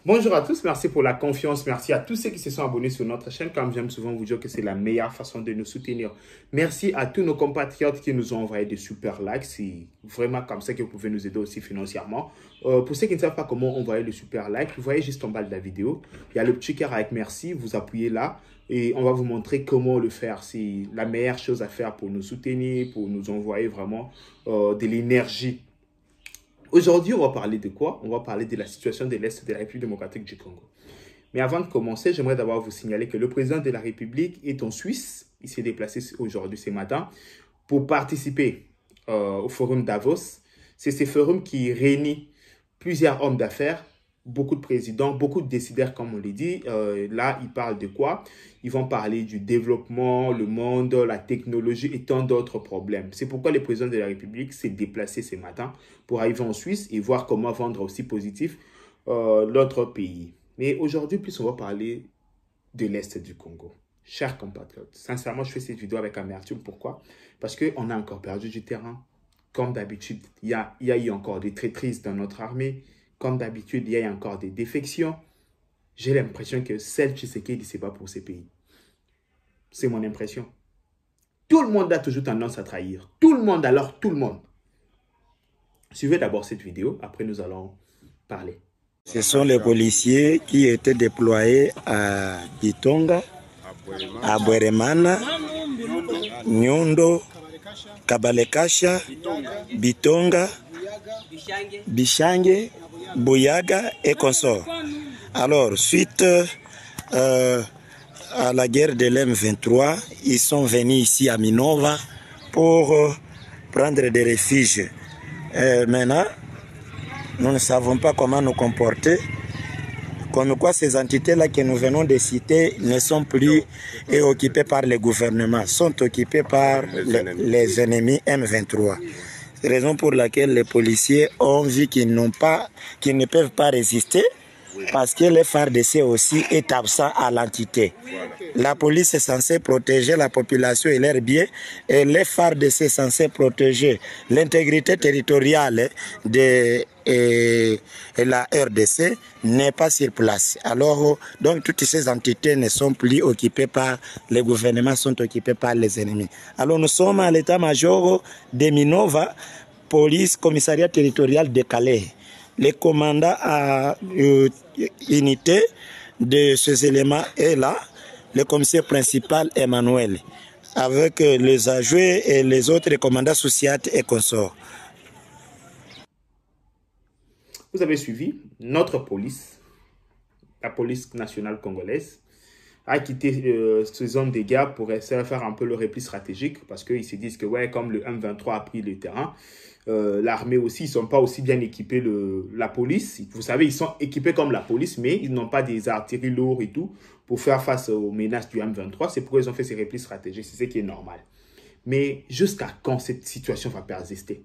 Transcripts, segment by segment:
Bonjour à tous, merci pour la confiance, merci à tous ceux qui se sont abonnés sur notre chaîne. Comme j'aime souvent vous dire que c'est la meilleure façon de nous soutenir. Merci à tous nos compatriotes qui nous ont envoyé des super likes. C'est vraiment comme ça que vous pouvez nous aider aussi financièrement. Pour ceux qui ne savent pas comment envoyer le super like, vous voyez juste en bas de la vidéo, il y a le petit cœur avec merci, vous appuyez là et on va vous montrer comment le faire. C'est la meilleure chose à faire pour nous soutenir, pour nous envoyer vraiment de l'énergie. Aujourd'hui, on va parler de quoi? On va parler de la situation de l'Est de la République démocratique du Congo. Mais avant de commencer, j'aimerais d'abord vous signaler que le président de la République est en Suisse. Il s'est déplacé aujourd'hui, ce matin, pour participer au forum Davos. C'est ce forum qui réunit plusieurs hommes d'affaires, beaucoup de présidents, beaucoup de décideurs, comme on le dit. Là, ils parlent de quoi? Ils vont parler du développement, le monde, la technologie et tant d'autres problèmes. C'est pourquoi le président de la République s'est déplacé ce matin pour arriver en Suisse et voir comment vendre aussi positif l'autre pays. Mais aujourd'hui, plus on va parler de l'Est du Congo. Chers compatriotes, sincèrement, je fais cette vidéo avec amertume. Pourquoi? Parce qu'on a encore perdu du terrain. Comme d'habitude, il y a eu encore des traîtrises dans notre armée. Comme d'habitude, il y a encore des défections. J'ai l'impression que celle Tshisekedi, ce n'est pas pour ces pays. C'est mon impression. Tout le monde a toujours tendance à trahir. Tout le monde, alors tout le monde. Suivez d'abord cette vidéo, après nous allons parler. Ce sont les policiers qui étaient déployés à Bitonga, à Bweremana, Nyondo, Kabalekasha, Bitonga, Bishange, Buyaga et consorts. Alors, suite à la guerre de l'M23, ils sont venus ici à Minova pour prendre des refuges. Maintenant, nous ne savons pas comment nous comporter. Comme quoi ces entités-là que nous venons de citer ne sont plus occupées par le gouvernement, sont occupées par les ennemis M23. C'est la raison pour laquelle les policiers ont vu qu'ils ne peuvent pas résister parce que le FARDC aussi est absent à l'entité. La police est censée protéger la population et leurs biens et le FARDC est censé protéger l'intégrité territoriale de la RDC n'est pas sur place. Alors, donc toutes ces entités ne sont plus occupées par les gouvernements, sont occupées par les ennemis. Alors nous sommes à l'état-major de Minova, police, commissariat territorial de Calais. Le commandant à unité de ces éléments est là, le commissaire principal Emmanuel, avec les adjoints et les autres commandants associés et consorts. Vous avez suivi, notre police, la police nationale congolaise, a quitté ces zones de guerre pour essayer de faire un peu le repli stratégique parce qu'ils se disent que ouais, comme le M23 a pris le terrain, l'armée aussi, ils ne sont pas aussi bien équipés, la police. Vous savez, ils sont équipés comme la police, mais ils n'ont pas des artilleries lourdes et tout pour faire face aux menaces du M23. C'est pourquoi ils ont fait ces replis stratégiques, c'est ce qui est normal. Mais jusqu'à quand cette situation va persister?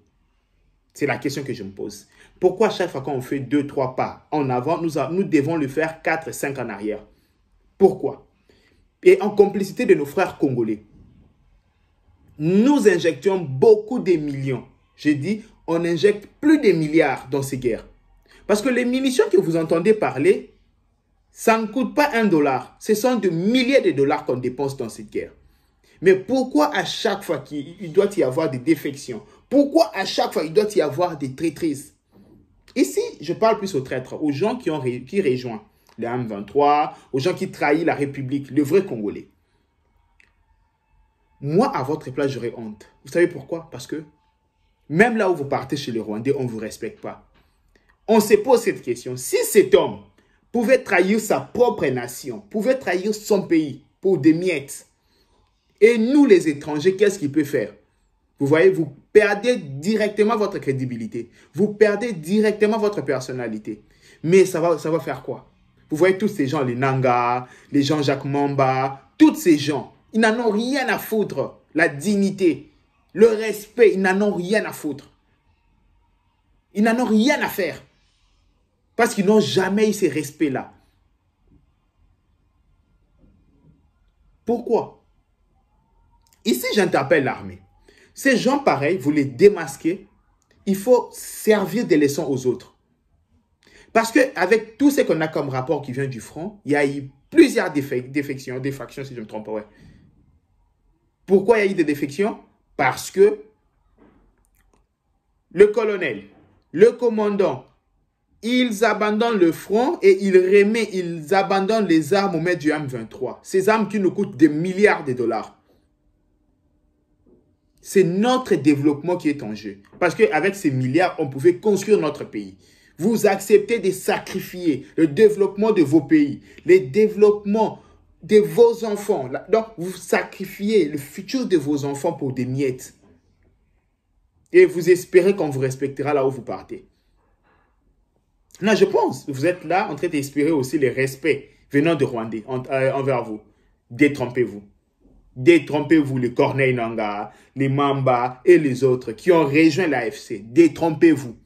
C'est la question que je me pose. Pourquoi chaque fois qu'on fait 2-3 pas en avant, nous devons le faire 4-5 en arrière? Pourquoi? Et en complicité de nos frères congolais, nous injections beaucoup de millions. J'ai dit, on injecte plus de milliards dans ces guerres. Parce que les munitions que vous entendez parler, ça ne coûte pas $1. Ce sont de milliers de dollars qu'on dépense dans cette guerre. Mais pourquoi à chaque fois qu'il doit y avoir des défections? Pourquoi à chaque fois il doit y avoir des traîtrises? Ici, je parle plus aux traîtres, aux gens qui rejoignent le M23, aux gens qui trahissent la République, le vrai Congolais. Moi, à votre place, j'aurais honte. Vous savez pourquoi? Parce que même là où vous partez chez les Rwandais, on ne vous respecte pas. On se pose cette question. Si cet homme pouvait trahir sa propre nation, pouvait trahir son pays pour des miettes, et nous les étrangers, qu'est-ce qu'il peut faire? Vous voyez, vous perdez directement votre crédibilité. Vous perdez directement votre personnalité. Mais ça va faire quoi? Vous voyez tous ces gens, les Nanga, les Jean-Jacques Mamba, tous ces gens, ils n'en ont rien à foutre. La dignité, le respect, ils n'en ont rien à foutre. Ils n'en ont rien à faire. Parce qu'ils n'ont jamais eu ces respects-là. Pourquoi? Ici, j'interpelle l'armée. Ces gens pareils, vous les démasquez, il faut servir des leçons aux autres. Parce qu'avec tout ce qu'on a comme rapport qui vient du front, il y a eu plusieurs défections, si je ne me trompe pas. Ouais. Pourquoi il y a eu des défections? Parce que le colonel, le commandant, ils abandonnent le front et ils abandonnent les armes au maître du M23. Ces armes qui nous coûtent des milliards de dollars. C'est notre développement qui est en jeu. Parce qu'avec ces milliards, on pouvait construire notre pays. Vous acceptez de sacrifier le développement de vos pays, le développement de vos enfants. Donc, vous sacrifiez le futur de vos enfants pour des miettes. Et vous espérez qu'on vous respectera là où vous partez. Non, je pense que vous êtes là en train d'espérer aussi le respect venant de Rwandais envers vous. Détrompez-vous. Détrompez-vous, les Corneille Nangaa, les Mamba et les autres qui ont rejoint l'AFC. Détrompez-vous.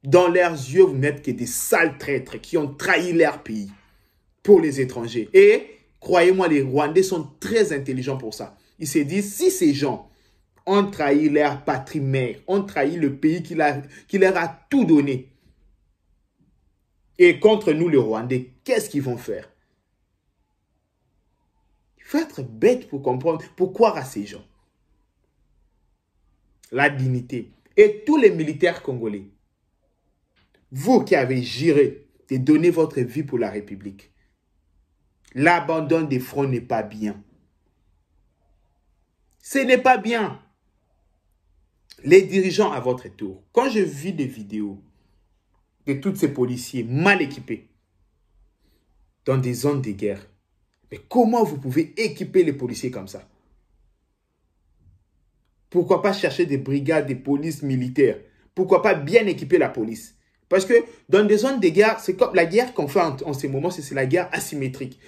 Dans leurs yeux, vous n'êtes que des sales traîtres qui ont trahi leur pays pour les étrangers. Et croyez-moi, les Rwandais sont très intelligents pour ça. Ils se disent, si ces gens ont trahi leur patrie mère, ont trahi le pays qui leur a tout donné, et contre nous, les Rwandais, qu'est-ce qu'ils vont faire? Il faut être bête pour comprendre, pour croire à ces gens. La dignité. Et tous les militaires congolais, vous qui avez juré de donner votre vie pour la République, l'abandon des fronts n'est pas bien. Ce n'est pas bien. Les dirigeants à votre tour, quand je vis des vidéos de tous ces policiers mal équipés dans des zones de guerre, mais comment vous pouvez équiper les policiers comme ça? Pourquoi pas chercher des brigades de police militaires? Pourquoi pas bien équiper la police? Parce que dans des zones de guerre, c'est comme la guerre qu'on fait en ces moments, c'est la guerre asymétrique.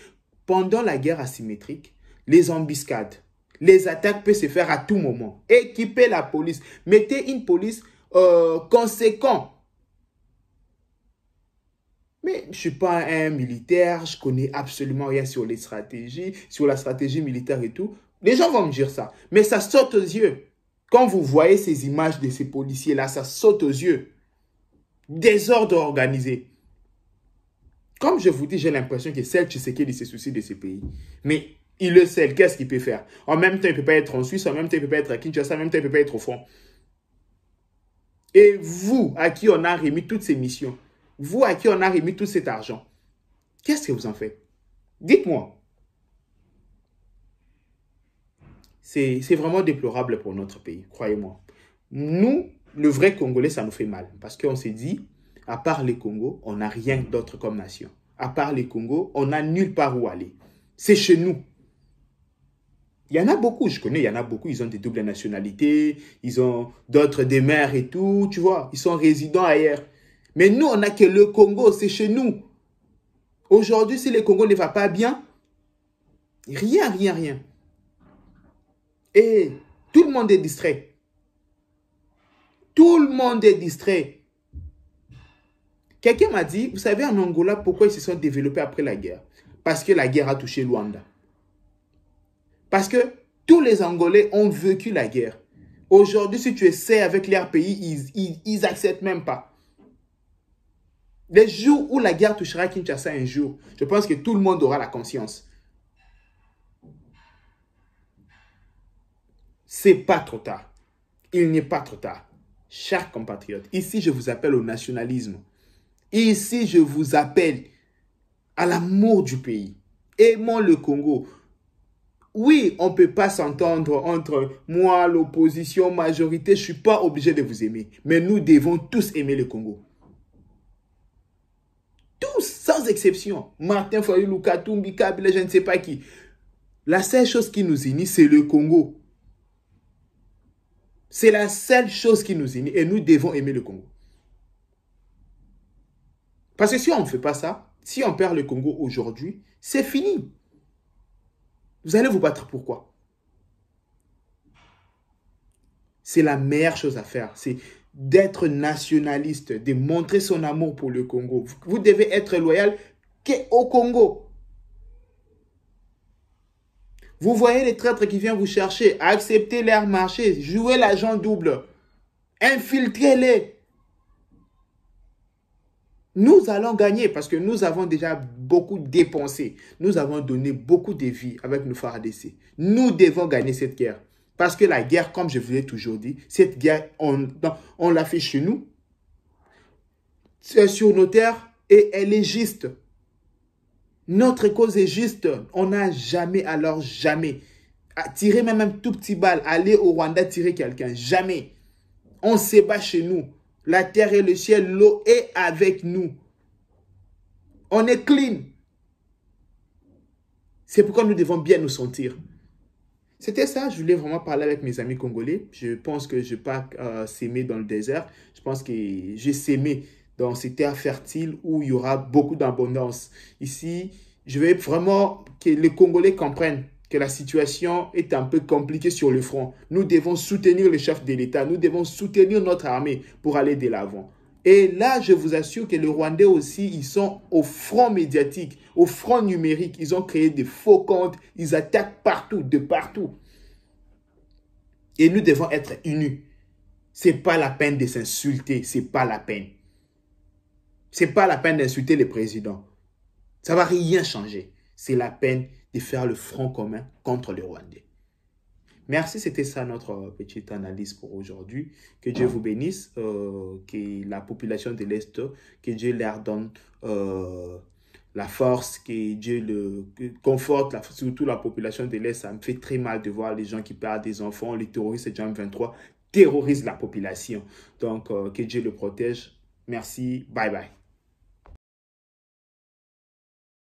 Pendant la guerre asymétrique, les embuscades, les attaques peuvent se faire à tout moment. Équipez la police. Mettez une police conséquente. Mais je ne suis pas un militaire, je ne connais absolument rien sur les stratégies, sur la stratégie militaire et tout. Les gens vont me dire ça. Mais ça saute aux yeux. Quand vous voyez ces images de ces policiers-là, ça saute aux yeux. Désordre organisé. Comme je vous dis, j'ai l'impression que celle Tshisekedi se soucie de ces pays. Mais il le sait, qu'est-ce qu'il peut faire? En même temps, il ne peut pas être en Suisse, en même temps, il ne peut pas être à Kinshasa, en même temps, il ne peut pas être au front. Et vous, à qui on a remis toutes ces missions, vous à qui on a remis tout cet argent, qu'est-ce que vous en faites? Dites-moi. C'est vraiment déplorable pour notre pays, croyez-moi. Nous, le vrai Congolais, ça nous fait mal. Parce qu'on s'est dit, à part les Congos, on n'a rien d'autre comme nation. À part les Congos, on n'a nulle part où aller. C'est chez nous. Il y en a beaucoup, je connais, il y en a beaucoup, ils ont des doubles nationalités, ils ont d'autres des mères et tout, tu vois, ils sont résidents ailleurs. Mais nous, on n'a que le Congo, c'est chez nous. Aujourd'hui, si le Congo ne va pas bien, rien. Et tout le monde est distrait. Tout le monde est distrait. Quelqu'un m'a dit, vous savez en Angola, pourquoi ils se sont développés après la guerre? Parce que la guerre a touché Luanda. Parce que tous les Angolais ont vécu la guerre. Aujourd'hui, si tu essaies avec leur pays, ils n'acceptent même pas. Les jours où la guerre touchera Kinshasa un jour, je pense que tout le monde aura la conscience. C'est pas trop tard. Il n'est pas trop tard. Chers compatriotes, ici je vous appelle au nationalisme. Ici je vous appelle à l'amour du pays. Aimons le Congo. Oui, on ne peut pas s'entendre entre moi, l'opposition, majorité. Je ne suis pas obligé de vous aimer. Mais nous devons tous aimer le Congo. Tous, sans exception. Martin Fayulu, Katumbi, Kabila, je ne sais pas qui. La seule chose qui nous unit, c'est le Congo. C'est la seule chose qui nous unit. Et nous devons aimer le Congo. Parce que si on ne fait pas ça, si on perd le Congo aujourd'hui, c'est fini. Vous allez vous battre pourquoi? C'est la meilleure chose à faire. C'est d'être nationaliste, de montrer son amour pour le Congo. Vous devez être loyal qu'au Congo. Vous voyez les traîtres qui viennent vous chercher, acceptez leur marché, jouez l'agent double, infiltrez-les. Nous allons gagner parce que nous avons déjà beaucoup dépensé. Nous avons donné beaucoup de vies avec nos FARDC. Nous devons gagner cette guerre. Parce que la guerre, comme je vous l'ai toujours dit, cette guerre, on l'a fait chez nous, sur nos terres, et elle est juste. Notre cause est juste. On n'a jamais, alors jamais, tiré même un tout petit balle, aller au Rwanda tirer quelqu'un. Jamais. On se bat chez nous. La terre et le ciel, l'eau est avec nous. On est clean. C'est pourquoi nous devons bien nous sentir. C'était ça, je voulais vraiment parler avec mes amis congolais. Je pense que je ne vais pas s'aimer dans le désert. Je pense que j'ai s'aimé dans ces terres fertiles où il y aura beaucoup d'abondance. Ici, je veux vraiment que les Congolais comprennent que la situation est un peu compliquée sur le front. Nous devons soutenir le chef de l'État. Nous devons soutenir notre armée pour aller de l'avant. Et là, je vous assure que les Rwandais aussi, ils sont au front médiatique, au front numérique. Ils ont créé des faux comptes. Ils attaquent partout, de partout. Et nous devons être unis. Ce n'est pas la peine de s'insulter. Ce n'est pas la peine. Ce n'est pas la peine d'insulter le président. Ça ne va rien changer. C'est la peine de faire le front commun contre les Rwandais. Merci, c'était ça notre petite analyse pour aujourd'hui. Que Dieu vous bénisse, que la population de l'Est, que Dieu leur donne la force, que Dieu conforte, surtout la population de l'Est. Ça me fait très mal de voir les gens qui perdent des enfants, les terroristes de Jam 23 terrorisent la population. Donc, que Dieu le protège. Merci, bye bye.